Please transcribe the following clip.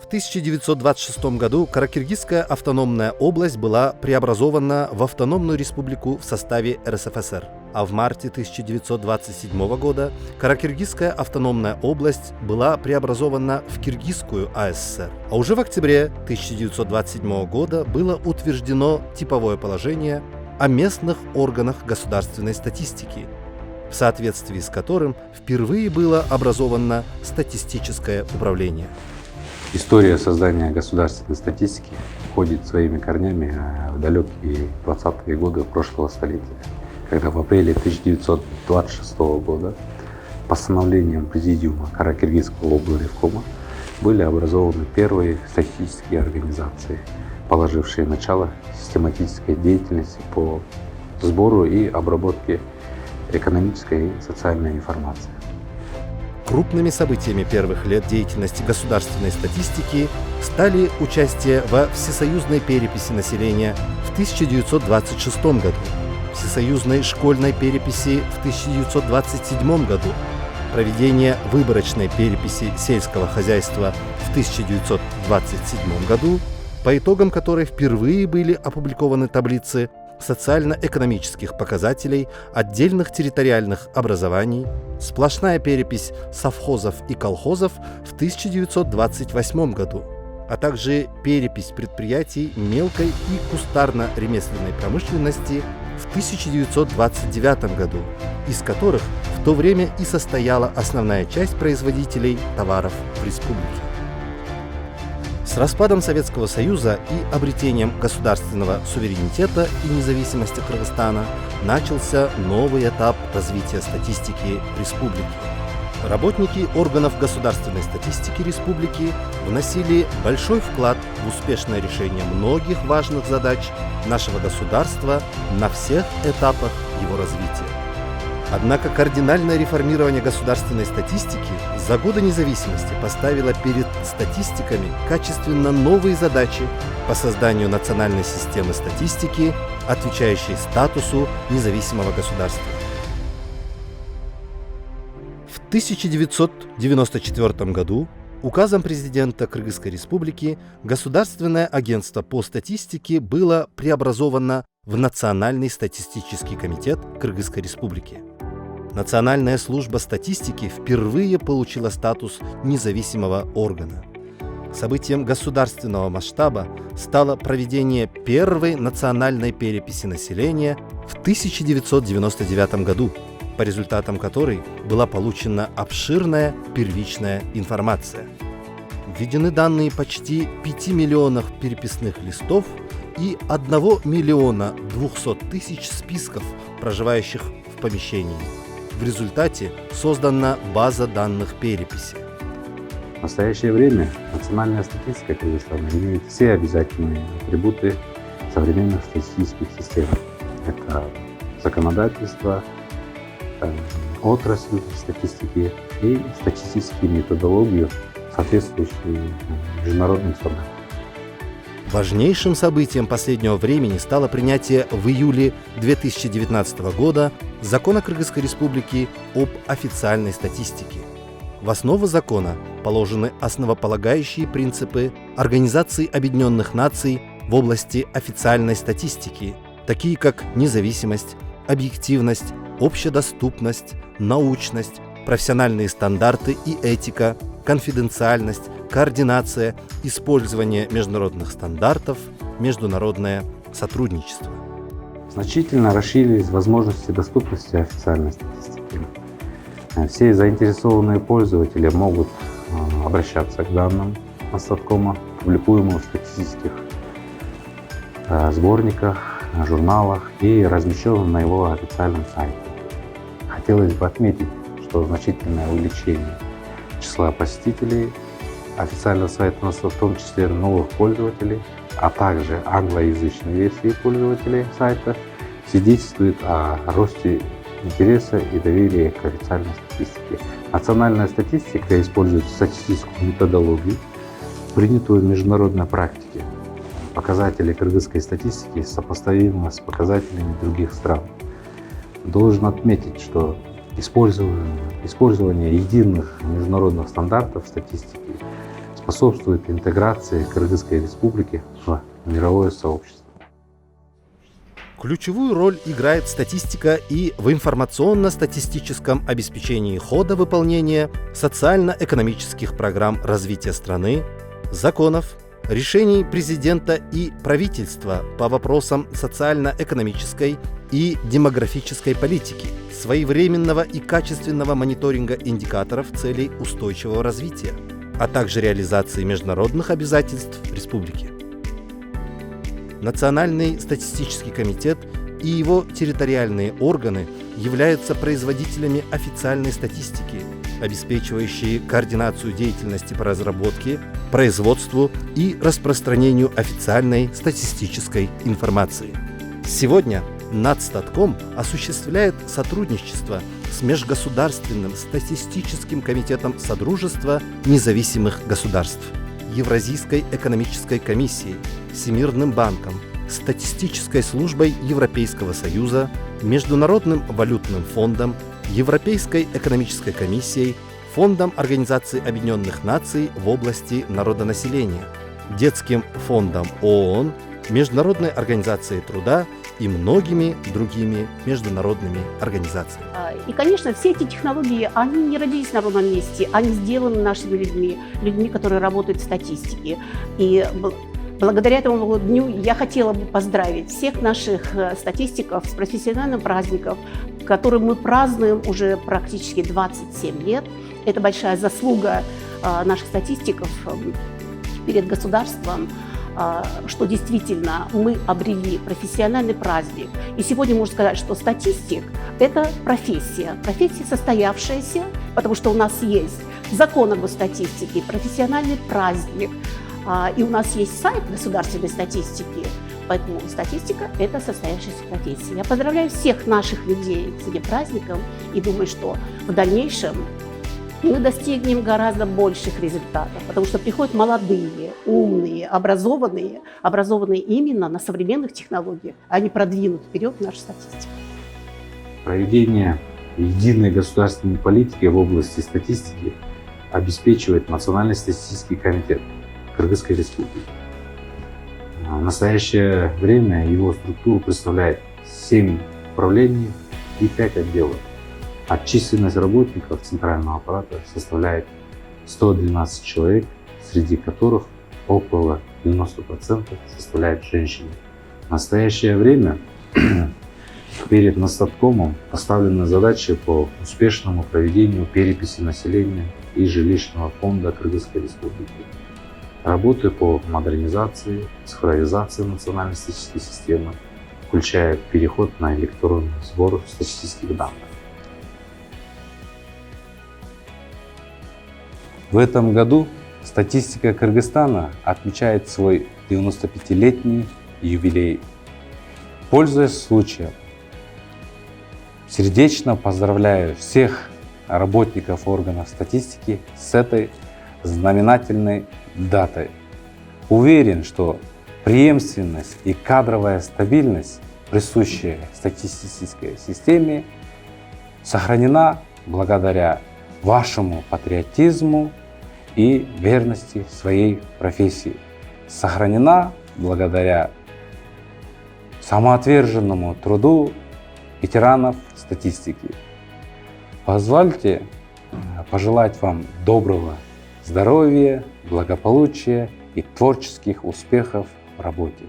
В 1926 году Каракиргизская автономная область была преобразована в автономную республику в составе РСФСР, а в марте 1927 года Каракиргизская автономная область была преобразована в Киргизскую АССР. А уже в октябре 1927 года было утверждено типовое положение о местных органах государственной статистики, в соответствии с которым впервые было образовано статистическое управление. История создания государственной статистики уходит своими корнями в далекие 20-е годы прошлого столетия, когда в апреле 1926 года постановлением Президиума Каракиргизского облревкома были образованы первые статистические организации, положившие начало систематической деятельности по сбору и обработке экономической и социальной информации. Крупными событиями первых лет деятельности государственной статистики стали участие во всесоюзной переписи населения в 1926 году, всесоюзной школьной переписи в 1927 году, проведение выборочной переписи сельского хозяйства в 1927 году, по итогам которой впервые были опубликованы таблицы социально-экономических показателей отдельных территориальных образований, сплошная перепись совхозов и колхозов в 1928 году, а также перепись предприятий мелкой и кустарно-ремесленной промышленности в 1929 году, из которых в то время и состояла основная часть производителей товаров в республике. С распадом Советского Союза и обретением государственного суверенитета и независимости Кыргызстана начался новый этап развития статистики республики. Работники органов государственной статистики республики вносили большой вклад в успешное решение многих важных задач нашего государства на всех этапах его развития. Однако кардинальное реформирование государственной статистики за годы независимости поставило перед статистиками качественно новые задачи по созданию национальной системы статистики, отвечающей статусу независимого государства. В 1994 году указом президента Кыргызской республики Государственное агентство по статистике было преобразовано в Национальный статистический комитет Кыргызской республики. Национальная служба статистики впервые получила статус независимого органа. Событием государственного масштаба стало проведение первой национальной переписи населения в 1999 году, по результатам которой была получена обширная первичная информация. Введены данные почти 5 миллионов переписных листов и 1 миллиона 200 тысяч списков проживающих в помещении. В результате создана база данных переписи. В настоящее время национальная статистика Кыргызстана имеет все обязательные атрибуты современных статистических систем. Это законодательство, отрасль статистики и статистические методологии, соответствующие международным стандартам. Важнейшим событием последнего времени стало принятие в июле 2019 года Закона Кыргызской республики об официальной статистике. В основу закона положены основополагающие принципы Организации Объединенных Наций в области официальной статистики, такие как независимость, объективность, общедоступность, научность, профессиональные стандарты и этика, конфиденциальность, координация, использование международных стандартов, международное сотрудничество. Значительно расширились возможности доступности официальной статистики. Все заинтересованные пользователи могут обращаться к данным Статкома, публикуемым в статистических сборниках, журналах и размещенным на его официальном сайте. Хотелось бы отметить, что значительное увеличение числа посетителей официального сайта, в том числе новых пользователей, а также англоязычной версии пользователей сайта, свидетельствует о росте интереса и доверия к официальной статистике. Национальная статистика использует статистическую методологию, принятую в международной практике. Показатели кыргызской статистики сопоставимы с показателями других стран. Должен отметить, что использование единых международных стандартов статистики способствует интеграции Кыргызской Республики в мировое сообщество. Ключевую роль играет статистика и в информационно-статистическом обеспечении хода выполнения социально-экономических программ развития страны, законов, решений президента и правительства по вопросам социально-экономической и демографической политики, своевременного и качественного мониторинга индикаторов целей устойчивого развития, а также реализации международных обязательств республики. Национальный статистический комитет и его территориальные органы являются производителями официальной статистики, обеспечивающие координацию деятельности по разработке, производству и распространению официальной статистической информации. Сегодня Нацстатком осуществляет сотрудничество с Межгосударственным статистическим комитетом Содружества независимых государств, Евразийской экономической комиссией, Всемирным банком, Статистической службой Европейского Союза, Международным валютным фондом, Европейской экономической комиссией, Фондом Организации Объединенных Наций в области народонаселения, Детским фондом ООН, Международной организацией труда и многими другими международными организациями. И, конечно, все эти технологии, они не родились на ровном месте, они сделаны нашими людьми, которые работают в статистике. И благодаря этому дню я хотела бы поздравить всех наших статистиков с профессиональным праздником, который мы празднуем уже практически 27 лет. Это большая заслуга наших статистиков перед государством, что действительно мы обрели профессиональный праздник. И сегодня можно сказать, что статистик – это профессия состоявшаяся, потому что у нас есть закон об статистике, профессиональный праздник, и у нас есть сайт государственной статистики, поэтому статистика – это состоявшаяся профессия. Я поздравляю всех наших людей с этим праздником и думаю, что в дальнейшем мы достигнем гораздо больших результатов, потому что приходят молодые, умные, образованные именно на современных технологиях, они продвинут вперед нашу статистику. Проведение единой государственной политики в области статистики обеспечивает Национальный статистический комитет Кыргызской Республики. В настоящее время его структуру представляет 7 управлений и 5 отделов. А численность работников центрального аппарата составляет 112 человек, среди которых около 90% составляют женщины. В настоящее время перед Нацстаткомом поставлены задачи по успешному проведению переписи населения и жилищного фонда Кыргызской Республики, работы по модернизации, цифровизации национальной статистической системы, включая переход на электронный сбор статистических данных. В этом году статистика Кыргызстана отмечает свой 95-летний юбилей. Пользуясь случаем, сердечно поздравляю всех работников органов статистики с этой знаменательной датой. Уверен, что преемственность и кадровая стабильность, присущая статистической системе, сохранена благодаря вашему патриотизму и верности своей профессии. Сохранена благодаря самоотверженному труду ветеранов статистики. Позвольте пожелать вам доброго здоровья, благополучия и творческих успехов в работе.